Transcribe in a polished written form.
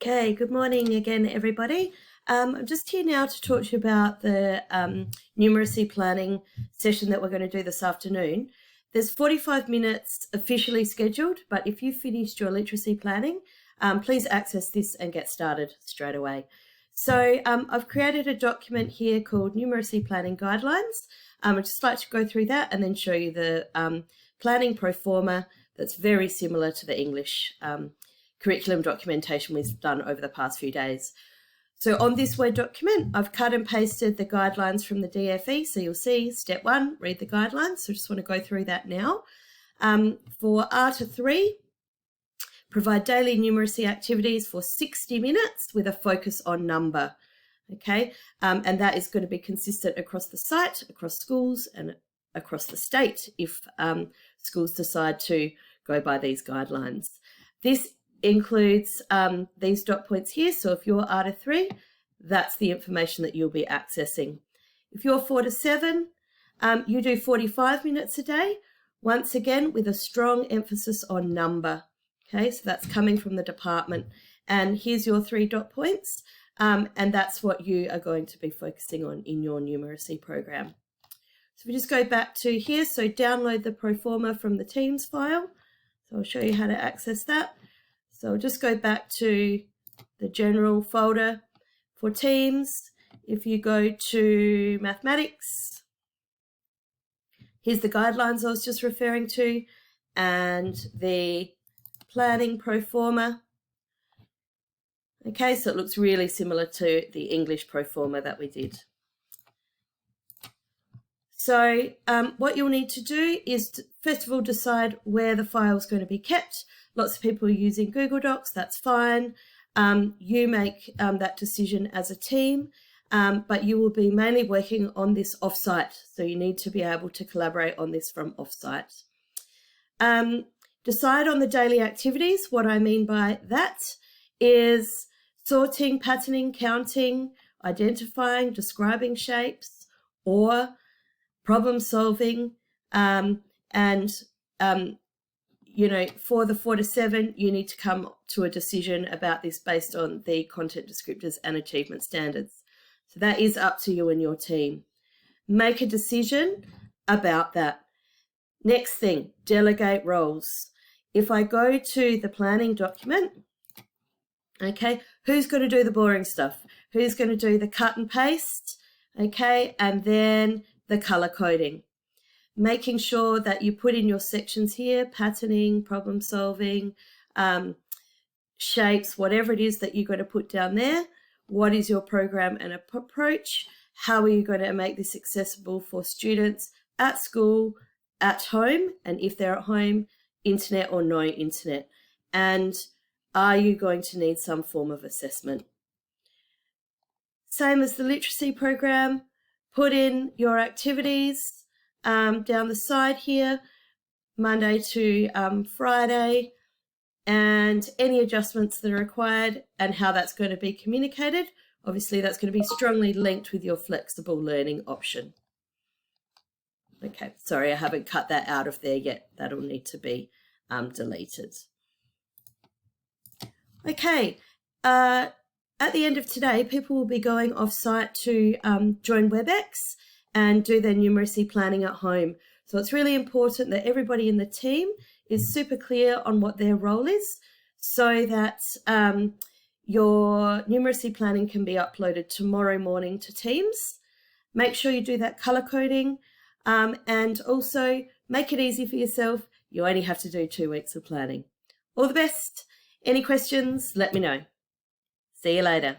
Okay, good morning again, everybody. I'm just here now to talk to you about the numeracy planning session that we're going to do this afternoon. There's 45 minutes officially scheduled, but if you've finished your literacy planning, please access this and get started straight away. So I've created a document here called Numeracy Planning Guidelines. I'd just like to go through that and then show you the planning pro forma that's very similar to the English curriculum documentation we've done over the past few days. So on this Word document, I've cut and pasted the guidelines from the DFE. So you'll see step 1, read the guidelines. So I just want to go through that now. For R3, provide daily numeracy activities for 60 minutes with a focus on number. Okay, and that is going to be consistent across the site, across schools and across the state if schools decide to go by these guidelines. This includes these dot points here. So if you're R3, that's the information that you'll be accessing. If you're 4 to 7, you do 45 minutes a day, once again with a strong emphasis on number. Okay, so that's coming from the department. And here's your 3 dot points, and that's what you are going to be focusing on in your numeracy program. So we just go back to here, so download the pro forma from the Teams file. So I'll show you how to access that. So I'll just go back to the general folder for Teams. If you go to mathematics, here's the guidelines I was just referring to and the planning pro forma. Okay, so it looks really similar to the English pro forma that we did. So what you'll need to do is, first of all, decide where the file is going to be kept. Lots of people are using Google Docs, that's fine. You make that decision as a team, but you will be mainly working on this offsite. So you need to be able to collaborate on this from offsite. Decide on the daily activities. What I mean by that is sorting, patterning, counting, identifying, describing shapes, or problem solving, you know, for the 4 to 7, you need to come to a decision about this based on the content descriptors and achievement standards. So that is up to you and your team. Make a decision about that. Next thing, delegate roles. If I go to the planning document, okay, who's going to do the boring stuff? Who's going to do the cut and paste? Okay, and then the color coding. Making sure that you put in your sections here, patterning, problem solving, shapes, whatever it is that you're going to put down there. What is your program and approach? How are you going to make this accessible for students at school, at home, and if they're at home, internet or no internet? And are you going to need some form of assessment? Same as the literacy program, put in your activities down the side here, Monday to Friday, and any adjustments that are required and how that's going to be communicated. Obviously, that's going to be strongly linked with your flexible learning option. Okay, sorry, I haven't cut that out of there yet. That'll need to be deleted. Okay, at the end of today, people will be going off-site to join WebEx and do their numeracy planning at home. So it's really important that everybody in the team is super clear on what their role is so that your numeracy planning can be uploaded tomorrow morning to Teams. Make sure you do that color coding and also make it easy for yourself. You only have to do 2 weeks of planning. All the best. Any questions, let me know. See you later.